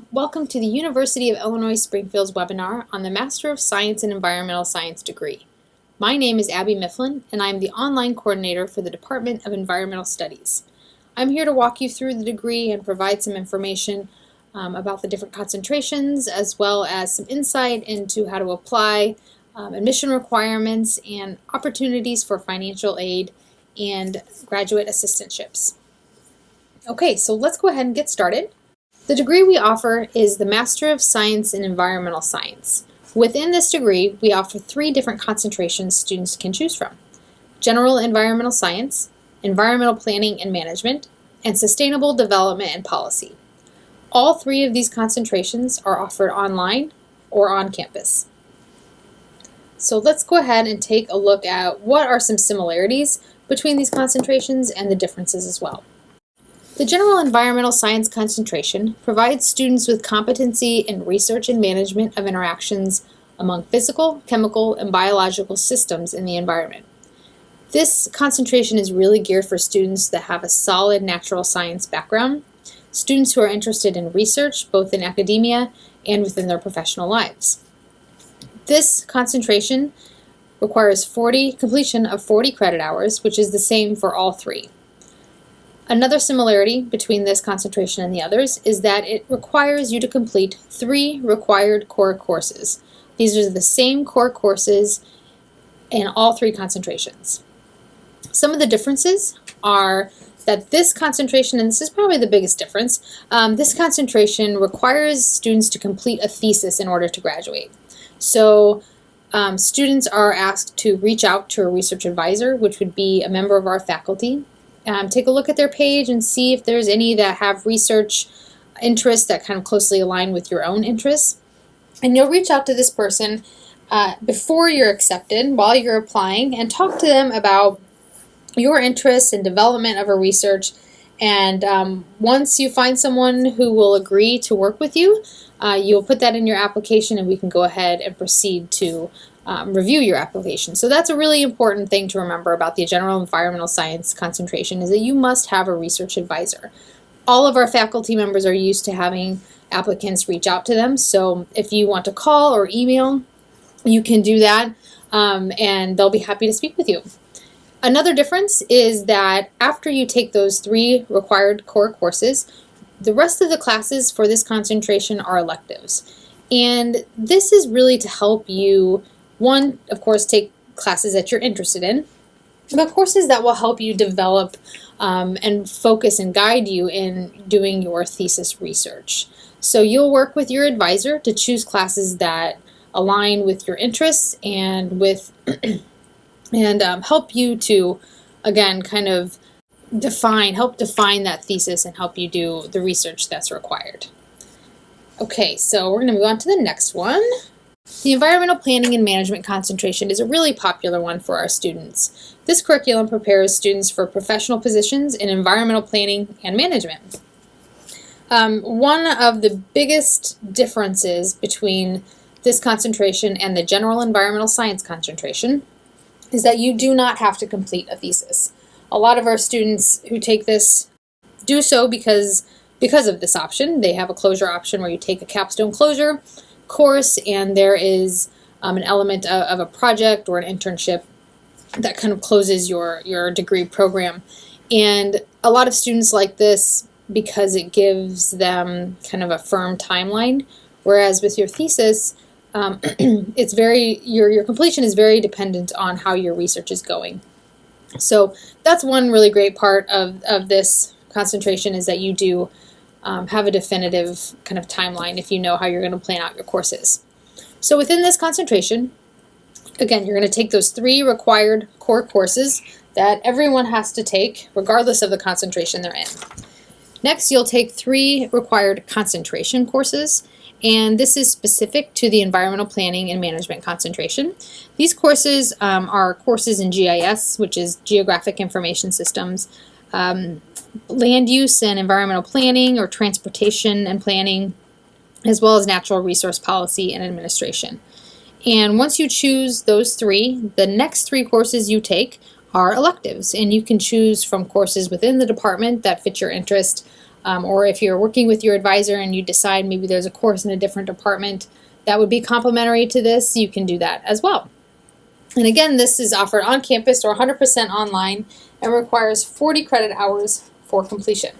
Welcome to the University of Illinois Springfield's webinar on the Master of Science in Environmental Science degree. My name is Abby Mifflin, and I am the online coordinator for the Department of Environmental Studies. I'm here to walk you through the degree and provide some information about the different concentrations, as well as some insight into how to apply admission requirements and opportunities for financial aid and graduate assistantships. Okay, so let's go ahead and get started. The degree we offer is the Master of Science in Environmental Science. Within this degree, we offer 3 different concentrations students can choose from: General Environmental Science, Environmental Planning and Management, and Sustainable Development and Policy. All 3 of these concentrations are offered online or on campus. So let's go ahead and take a look at what are some similarities between these concentrations and the differences as well. The General Environmental Science concentration provides students with competency in research and management of interactions among physical, chemical, and biological systems in the environment. This concentration is really geared for students that have a solid natural science background, students who are interested in research both in academia and within their professional lives. This concentration requires completion of 40 credit hours, which is the same for all 3. Another similarity between this concentration and the others is that it requires you to complete 3 required core courses. These are the same core courses in all 3 concentrations. Some of the differences are that this concentration, and this is probably the biggest difference, this concentration requires students to complete a thesis in order to graduate. So students are asked to reach out to a research advisor, which would be a member of our faculty. Take a look at their page and see if there's any that have research interests that kind of closely align with your own interests. And you'll reach out to this person before you're accepted, while you're applying, and talk to them about your interests and development of a research. And once you find someone who will agree to work with you, you'll put that in your application and we can go ahead and proceed to review your application. So that's a really important thing to remember about the General Environmental Science concentration, is that you must have a research advisor. All of our faculty members are used to having applicants reach out to them, so if you want to call or email, you can do that, and they'll be happy to speak with you. Another difference is that after you take those 3 required core courses, the rest of the classes for this concentration are electives. And this is really to help you, one, of course, take classes that you're interested in, but courses that will help you develop and focus and guide you in doing your thesis research. So you'll work with your advisor to choose classes that align with your interests and with and help you to, again, kind of help define that thesis and help you do the research that's required. Okay, so we're going to move on to the next one. The Environmental Planning and Management concentration is a really popular one for our students. This curriculum prepares students for professional positions in environmental planning and management. One of the biggest differences between this concentration and the General Environmental Science concentration is that you do not have to complete a thesis. A lot of our students who take this do so because of this option. They have a closure option where you take a capstone closure course and there is an element of a project or an internship that kind of closes your degree program. And a lot of students like this because it gives them kind of a firm timeline, whereas with your thesis, it's your completion is very dependent on how your research is going. So that's one really great part of this concentration, is that you do have a definitive kind of timeline if you know how you're going to plan out your courses. So within this concentration, again, you're going to take those 3 required core courses that everyone has to take regardless of the concentration they're in. Next, you'll take 3 required concentration courses, and this is specific to the Environmental Planning and Management concentration. These courses are courses in GIS, which is Geographic Information Systems, land use and environmental planning, or transportation and planning, as well as natural resource policy and administration. And once you choose those 3, the next 3 courses you take are electives, and you can choose from courses within the department that fit your interest, or if you're working with your advisor and you decide maybe there's a course in a different department that would be complementary to this, you can do that as well. And again, this is offered on campus or 100% online and requires 40 credit hours for completion.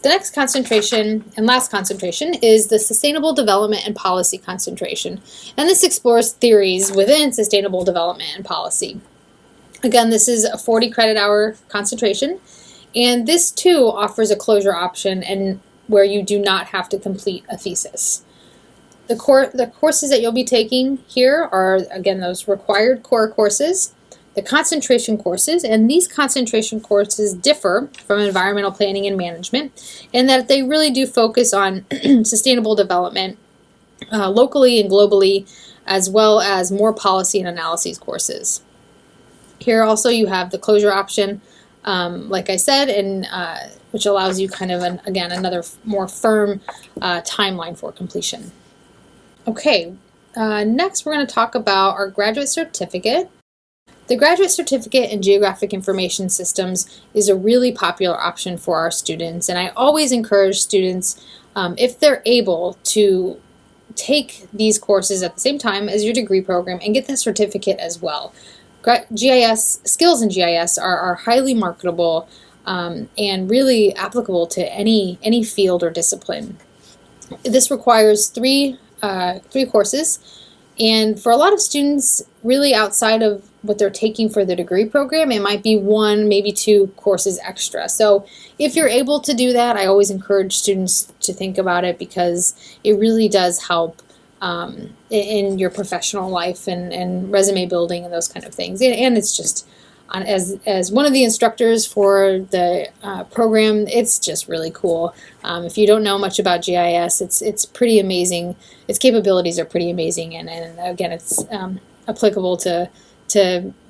The next concentration and last concentration is the Sustainable Development and Policy concentration. And this explores theories within sustainable development and policy. Again, this is a 40 credit hour concentration. And this too offers a closure option and where you do not have to complete a thesis. The courses that you'll be taking here are, again, those required core courses, the concentration courses, and these concentration courses differ from environmental planning and management in that they really do focus on sustainable development locally and globally, as well as more policy and analyses courses. Here also you have the closure option, like I said, and which allows you kind of, again, another more firm timeline for completion. Okay, next we're going to talk about our graduate certificate. The graduate certificate in geographic information systems is a really popular option for our students, and I always encourage students, if they're able, to take these courses at the same time as your degree program and get that certificate as well. GIS skills in GIS are highly marketable and really applicable to any field or discipline. This requires three courses, and for a lot of students, really outside of what they're taking for the degree program, it might be one, maybe two courses extra. So if you're able to do that, I always encourage students to think about it because it really does help in your professional life and resume building and those kind of things. And it's just, as one of the instructors for the program, it's just really cool. If you don't know much about GIS, it's pretty amazing. Its capabilities are pretty amazing, and again, it's applicable to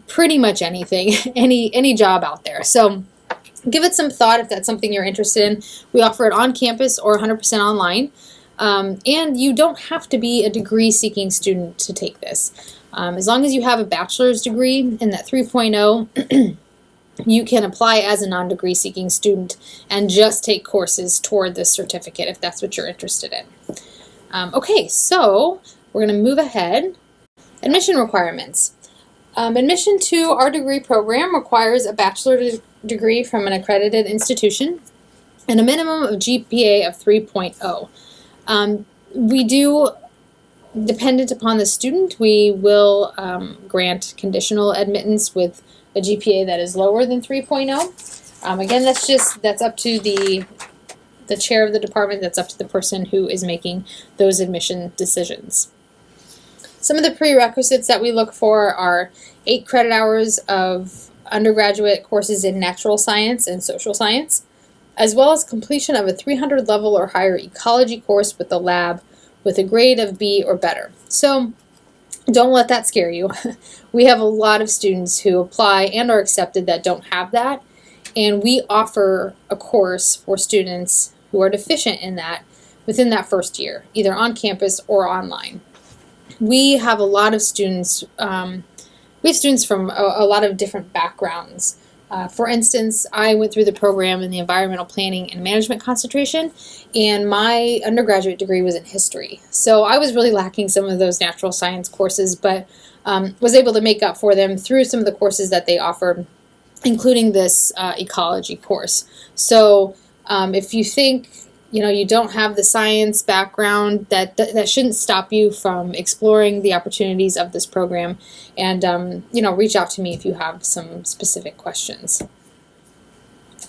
pretty much anything, any job out there. So give it some thought if that's something you're interested in. We offer it on campus or 100% online. And you don't have to be a degree-seeking student to take this. As long as you have a bachelor's degree in that 3.0, you can apply as a non-degree seeking student and just take courses toward this certificate if that's what you're interested in. Okay, so we're going to move ahead. Admission requirements. Admission to our degree program requires a bachelor's degree from an accredited institution and a minimum of GPA of 3.0. We do, dependent upon the student, we will grant conditional admittance with a GPA that is lower than 3.0. Again, that's up to the chair of the department, that's up to the person who is making those admission decisions. Some of the prerequisites that we look for are 8 credit hours of undergraduate courses in natural science and social science, as well as completion of a 300 level or higher ecology course with a lab with a grade of B or better. So don't let that scare you. We have a lot of students who apply and are accepted that don't have that, and we offer a course for students who are deficient in that within that first year, either on campus or online. We have a lot of students, we have students from a lot of different backgrounds. For instance, I went through the program in the environmental planning and management concentration, and my undergraduate degree was in history. So I was really lacking some of those natural science courses, but was able to make up for them through some of the courses that they offered, including this ecology course. So if you think you don't have the science background, that shouldn't stop you from exploring the opportunities of this program, and reach out to me if you have some specific questions.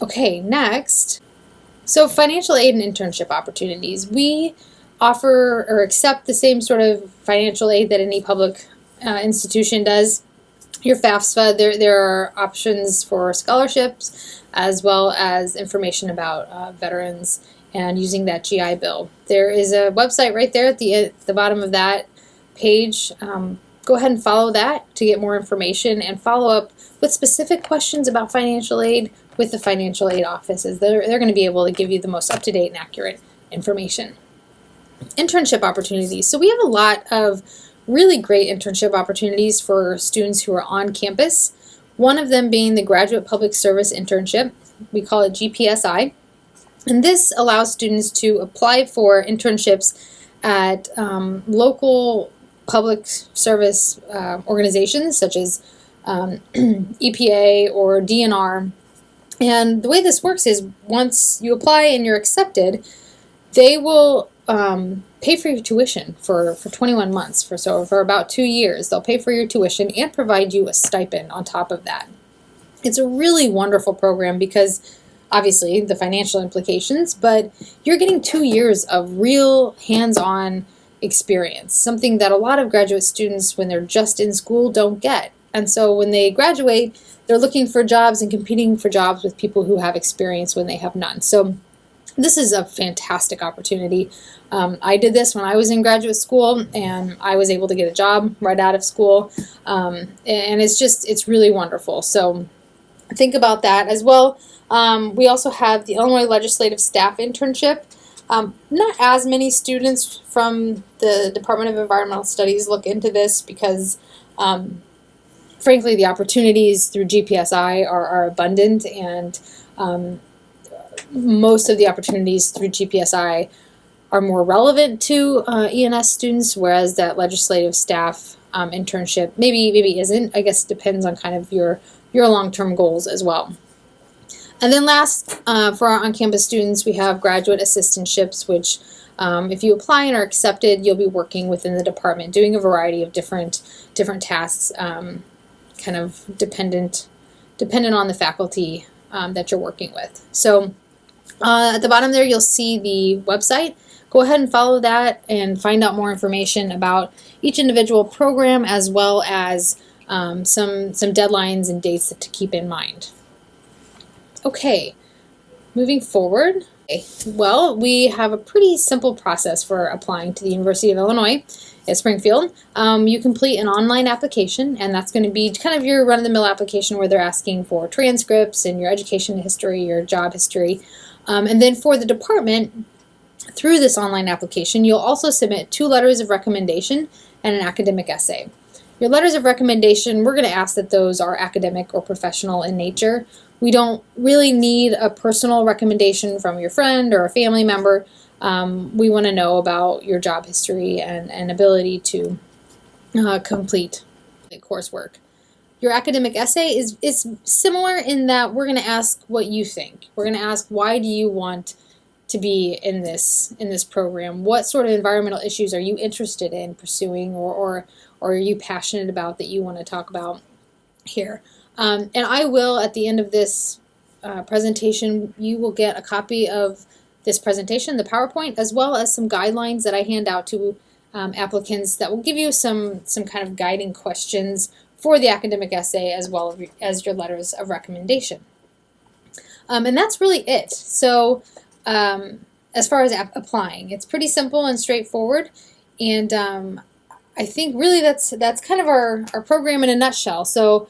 Okay, next. So financial aid and internship opportunities. We offer or accept the same sort of financial aid that any public institution does. Your FAFSA, there are options for scholarships as well as information about veterans and using that GI Bill. There is a website right there at the bottom of that page. Go ahead and follow that to get more information and follow up with specific questions about financial aid with the financial aid offices. They're going to be able to give you the most up-to-date and accurate information. Internship opportunities. So we have a lot of really great internship opportunities for students who are on campus. One of them being the Graduate Public Service Internship. We call it GPSI. And this allows students to apply for internships at local public service organizations such as EPA or DNR. And the way this works is once you apply and you're accepted, they will pay for your tuition for 21 months. For about 2 years, they'll pay for your tuition and provide you a stipend on top of that. It's a really wonderful program because obviously the financial implications, but you're getting 2 years of real hands-on experience, something that a lot of graduate students when they're just in school don't get. And so when they graduate, they're looking for jobs and competing for jobs with people who have experience when they have none. So this is a fantastic opportunity. I did this when I was in graduate school, and I was able to get a job right out of school, and it's really wonderful. So think about that as well. We also have the Illinois Legislative Staff Internship. Not as many students from the Department of Environmental Studies look into this because frankly, the opportunities through GPSI are abundant, and most of the opportunities through GPSI are more relevant to ENS students, whereas that legislative staff internship maybe isn't. I guess it depends on kind of your long-term goals as well. And then last, for our on-campus students, we have graduate assistantships, which if you apply and are accepted, you'll be working within the department, doing a variety of different tasks, kind of dependent on the faculty that you're working with. So at the bottom there, you'll see the website. Go ahead and follow that and find out more information about each individual program, as well as some deadlines and dates to keep in mind. Okay, moving forward. Well, we have a pretty simple process for applying to the University of Illinois at Springfield. You complete an online application, and that's going to be kind of your run-of-the-mill application where they're asking for transcripts and your education history, your job history. And then for the department, through this online application, you'll also submit 2 letters of recommendation and an academic essay. Your letters of recommendation, we're going to ask that those are academic or professional in nature. We don't really need a personal recommendation from your friend or a family member. We want to know about your job history and ability to complete coursework. Your academic essay is similar in that we're going to ask what you think. We're going to ask, why do you want to be in this program? What sort of environmental issues are you interested in pursuing, or are you passionate about that you want to talk about here? And I will, at the end of this presentation, you will get a copy of this presentation, the PowerPoint, as well as some guidelines that I hand out to applicants that will give you some kind of guiding questions for the academic essay as well as your letters of recommendation. And that's really it. So as far as applying, it's pretty simple and straightforward, and I think really that's kind of our program in a nutshell. So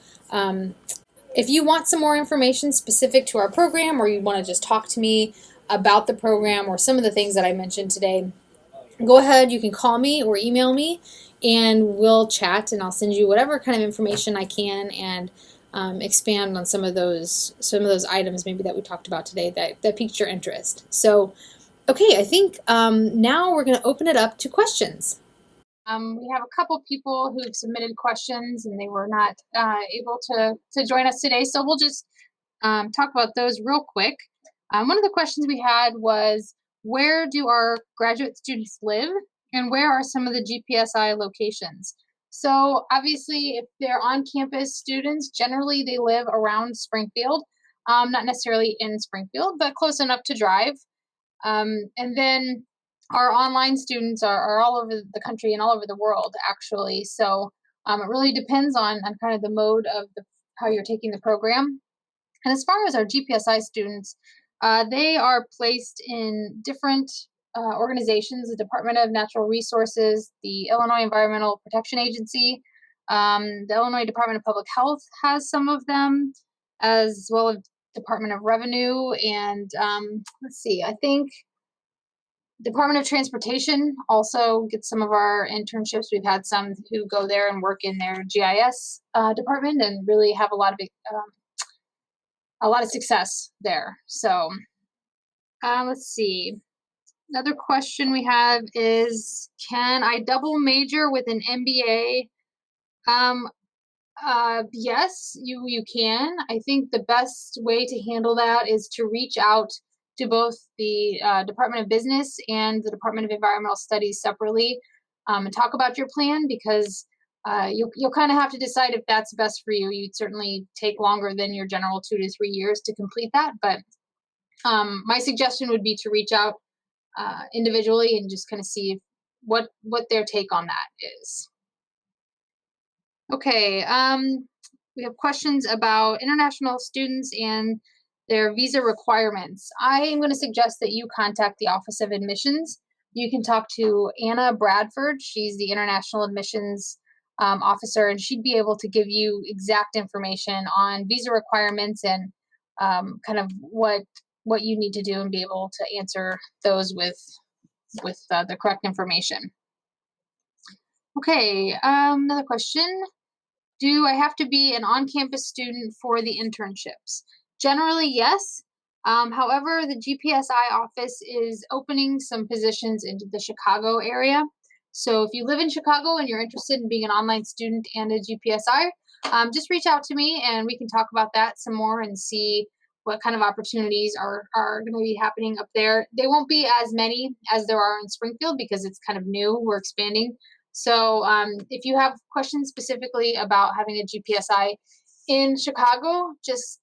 if you want some more information specific to our program, or you want to just talk to me about the program or some of the things that I mentioned today, go ahead, you can call me or email me, and we'll chat, and I'll send you whatever kind of information I can, and expand on some of those items maybe that we talked about today that piqued your interest. So, okay, I think now we're going to open it up to questions. We have a couple people who've submitted questions, and they were not able to join us today, so we'll just talk about those real quick. One of the questions we had was, where do our graduate students live, and where are some of the GPSI locations? So obviously, if they're on-campus students, generally they live around Springfield, not necessarily in Springfield, but close enough to drive. And then our online students are all over the country and all over the world, actually. So it really depends on kind of the mode of how you're taking the program. And as far as our GPSI students, they are placed in different organizations: the Department of Natural Resources, the Illinois Environmental Protection Agency, the Illinois Department of Public Health has some of them, as well as Department of Revenue, and let's see, I think Department of Transportation also gets some of our internships. We've had some who go there and work in their GIS department and really have a lot of success there. So Let's see. Another question we have is, can I double major with an MBA? Yes, you can. I think the best way to handle that is to reach out to both the Department of Business and the Department of Environmental Studies separately, and talk about your plan, because you'll kind of have to decide if that's best for you. You'd certainly take longer than your general 2 to 3 years to complete that, but my suggestion would be to reach out individually and just kind of see what their take on that is. Okay, we have questions about international students and their visa requirements. I am going to suggest that you contact the Office of Admissions. You can talk to Anna Bradford. She's the International Admissions Officer, and she'd be able to give you exact information on visa requirements and kind of what you need to do, and be able to answer those with the correct information. Okay, another question. Do I have to be an on-campus student for the internships? Generally, yes. However, the GPSI office is opening some positions into the Chicago area. So if you live in Chicago and you're interested in being an online student and a GPSI, just reach out to me and we can talk about that some more and see what kind of opportunities are going to be happening up there. They won't be as many as there are in Springfield because it's kind of new. We're expanding. So if you have questions specifically about having a GPSI in Chicago, just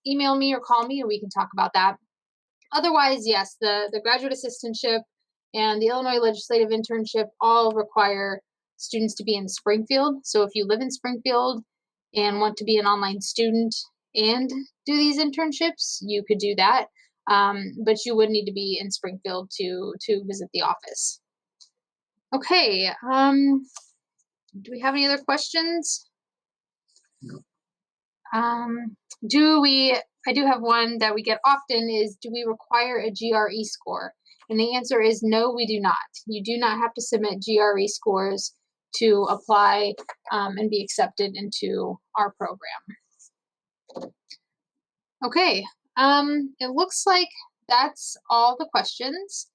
email me or call me and we can talk about that. Otherwise, yes, the graduate assistantship and the Illinois legislative internship all require students to be in Springfield. So if you live in Springfield and want to be an online student and do these internships, you could do that. But you would need to be in Springfield to visit the office. Okay, do we have any other questions? I do have one that we get often is, do we require a GRE score? And the answer is no, we do not. You do not have to submit GRE scores to apply and be accepted into our program. Okay, it looks like that's all the questions.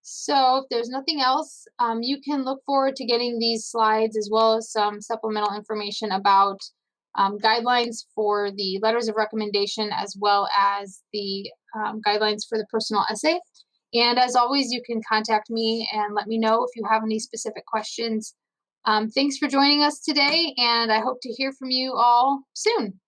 So if there's nothing else, you can look forward to getting these slides as well as some supplemental information about guidelines for the letters of recommendation, as well as the guidelines for the personal essay. And as always, you can contact me and let me know if you have any specific questions. Thanks for joining us today, and I hope to hear from you all soon.